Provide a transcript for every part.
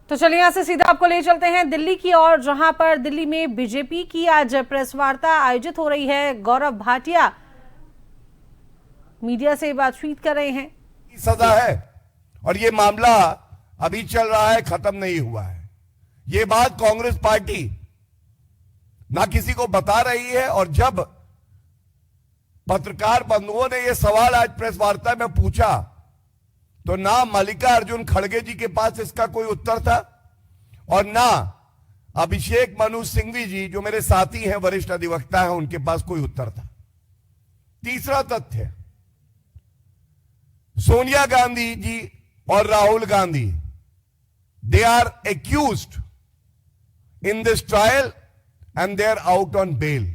तो चलिए यहां से सीधा आपको ले चलते हैं दिल्ली की ओर, जहां पर दिल्ली में बीजेपी की आज प्रेस वार्ता आयोजित हो रही है। गौरव भाटिया मीडिया से बातचीत कर रहे हैं। सजा है और ये मामला अभी चल रहा है, खत्म नहीं हुआ है। ये बात कांग्रेस पार्टी ना किसी को बता रही है। और जब पत्रकार बंधुओं ने यह सवाल आज प्रेस वार्ता में पूछा तो ना मल्लिकार्जुन खड़गे जी के पास इसका कोई उत्तर था और ना अभिषेक मनु सिंघवी जी जो मेरे साथी हैं, वरिष्ठ अधिवक्ता हैं, उनके पास कोई उत्तर था। तीसरा तथ्य, सोनिया गांधी जी और Rahul Gandhi, they are accused in this trial and they are out on bail.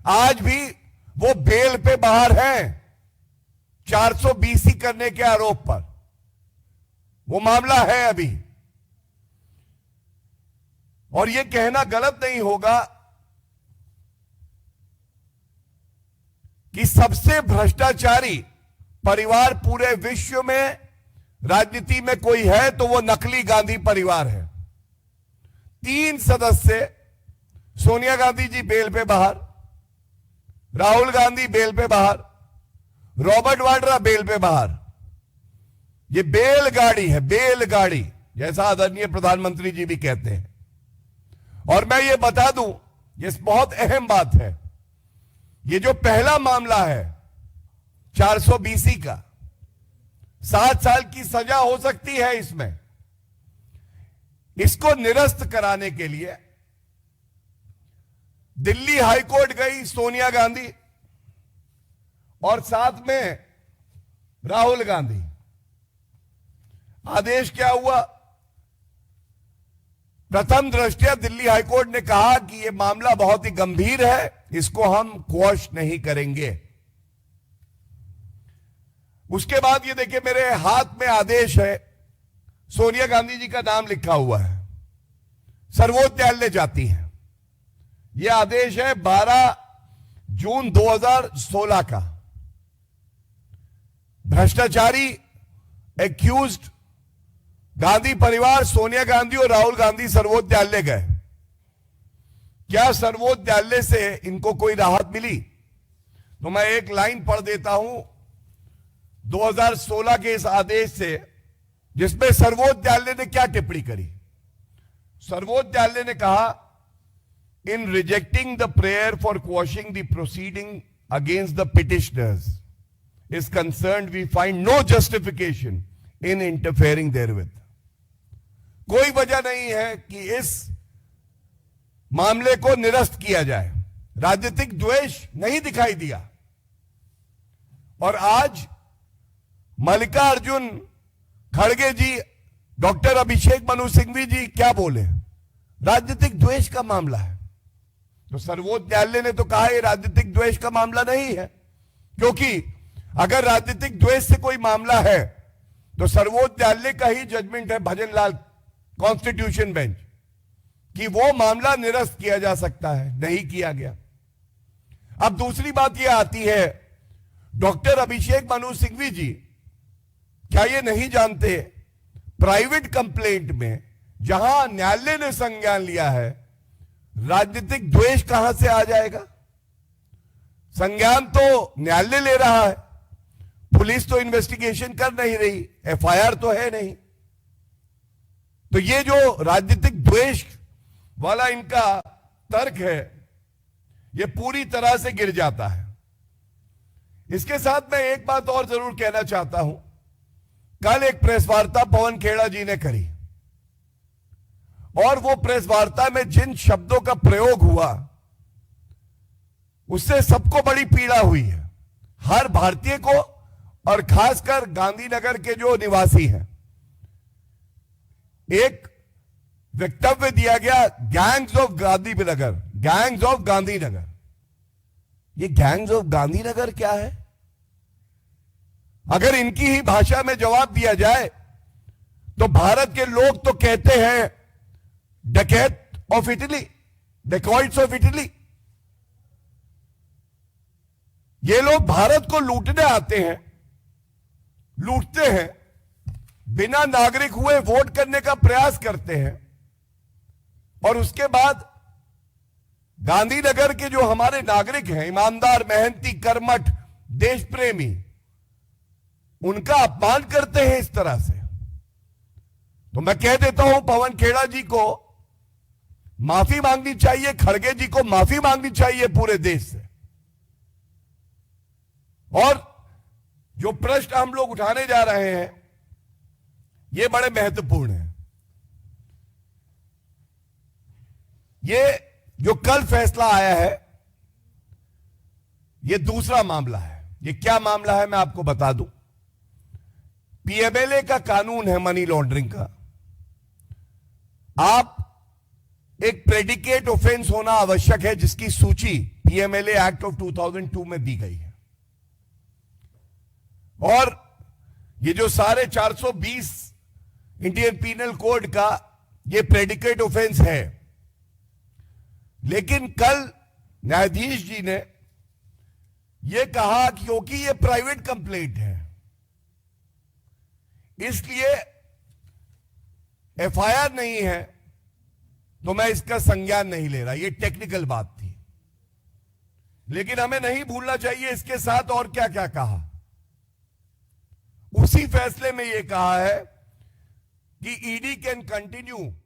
आज भी वो बेल पे बाहर हैं 420 करने के आरोप पर। वो मामला है अभी। और यह कहना गलत नहीं होगा कि सबसे भ्रष्टाचारी परिवार पूरे विश्व में राजनीति में कोई है तो वो नकली गांधी परिवार है। 3 सदस्य, सोनिया गांधी जी बेल पे बाहर, राहुल गांधी बेल पे बाहर, रॉबर्ट वाड्रा बेल पे बाहर। ये बेलगाड़ी है, बेलगाड़ी, जैसा आदरणीय प्रधानमंत्री जी भी कहते हैं। और मैं ये बता दूं, ये बहुत अहम बात है, ये जो पहला मामला है 420 का, 7 साल की सजा हो सकती है इसमें। इसको निरस्त कराने के लिए दिल्ली हाईकोर्ट गई सोनिया गांधी और साथ में राहुल गांधी। आदेश क्या हुआ? प्रथम दृष्टया दिल्ली हाईकोर्ट ने कहा कि यह मामला बहुत ही गंभीर है, इसको हम क्वॉश नहीं करेंगे। उसके बाद ये देखिए मेरे हाथ में आदेश है, सोनिया गांधी जी का नाम लिखा हुआ है, सर्वोच्च न्यायालय जाती है। यह आदेश है 12 जून 2016 का। भ्रष्टाचारी एक्यूज्ड गांधी परिवार, सोनिया गांधी और राहुल गांधी सर्वोच्च न्यायालय गए। क्या सर्वोच्च न्यायालय से इनको कोई राहत मिली? तो मैं एक लाइन पढ़ देता हूं 2016 के इस आदेश से, जिसमें सर्वोच्च न्यायालय ने क्या टिप्पणी करी। सर्वोच्च न्यायालय ने कहा, in rejecting the prayer for quashing the proceeding against the petitioners is concerned, we find no justification in interfering therewith. कोई वजह नहीं है कि इस मामले को निरस्त किया जाए। राजनीतिक द्वेष नहीं दिखाई दिया। और आज मल्लिकार्जुन खड़गे जी, डॉक्टर अभिषेक मनु सिंघवी जी क्या बोले? राजनीतिक द्वेष का मामला है। तो सर्वोच्च न्यायालय ने तो कहा यह राजनीतिक द्वेष का मामला नहीं है, क्योंकि अगर राजनीतिक द्वेष से कोई मामला है तो सर्वोच्च न्यायालय का ही जजमेंट है, भजनलाल कॉन्स्टिट्यूशन बेंच, कि वो मामला निरस्त किया जा सकता है। नहीं किया गया। अब दूसरी बात यह आती है, डॉक्टर अभिषेक मनु सिंघवी जी क्या ये नहीं जानते, प्राइवेट कंप्लेंट में जहां न्यायालय ने संज्ञान लिया है, राजनीतिक द्वेष कहां से आ जाएगा? संज्ञान तो न्यायालय ले रहा है, पुलिस तो इन्वेस्टिगेशन कर नहीं रही, एफआईआर तो है नहीं। तो ये जो राजनीतिक द्वेष वाला इनका तर्क है, ये पूरी तरह से गिर जाता है। इसके साथ मैं एक बात और जरूर कहना चाहता हूं। कल एक प्रेस वार्ता पवन खेड़ा जी ने करी और वो प्रेस वार्ता में जिन शब्दों का प्रयोग हुआ उससे सबको बड़ी पीड़ा हुई है, हर भारतीय को, और खासकर गांधीनगर के जो निवासी हैं। एक वक्तव्य दिया गया, gangs of Gandhinagar, gangs of Gandhinagar. ये गैंग्स ऑफ गांधीनगर क्या है? अगर इनकी ही भाषा में जवाब दिया जाए तो भारत के लोग तो कहते हैं डकैत of Italy, dacoits of Italy. ये लोग भारत को लूटने आते हैं, लूटते हैं, बिना नागरिक हुए वोट करने का प्रयास करते हैं और उसके बाद गांधीनगर के जो हमारे नागरिक हैं, ईमानदार, मेहनती, कर्मठ, देश प्रेमी, उनका अपमान करते हैं इस तरह से। तो मैं कह देता हूं, पवन खेड़ा जी को माफी मांगनी चाहिए, खड़गे जी को माफी मांगनी चाहिए पूरे देश से। और जो प्रश्न हम लोग उठाने जा रहे हैं ये बड़े महत्वपूर्ण हैं। ये जो कल फैसला आया है ये दूसरा मामला है। ये क्या मामला है मैं आपको बता दूं। पीएमएलए का कानून है मनी लॉन्ड्रिंग का। आप एक प्रेडिकेट ऑफेंस होना आवश्यक है जिसकी सूची पीएमएलए एक्ट ऑफ 2002 में दी गई है। और ये जो सारे 420 इंडियन पीनल कोड का ये प्रेडिकेट ऑफेंस है। लेकिन कल न्यायाधीश जी ने यह कहा कि क्योंकि ये प्राइवेट कंप्लेंट है इसलिए एफआईआर नहीं है तो मैं इसका संज्ञान नहीं ले रहा। ये टेक्निकल बात थी। लेकिन हमें नहीं भूलना चाहिए इसके साथ और क्या क्या कहा। उसी फैसले में यह कहा है कि ईडी कैन कंटिन्यू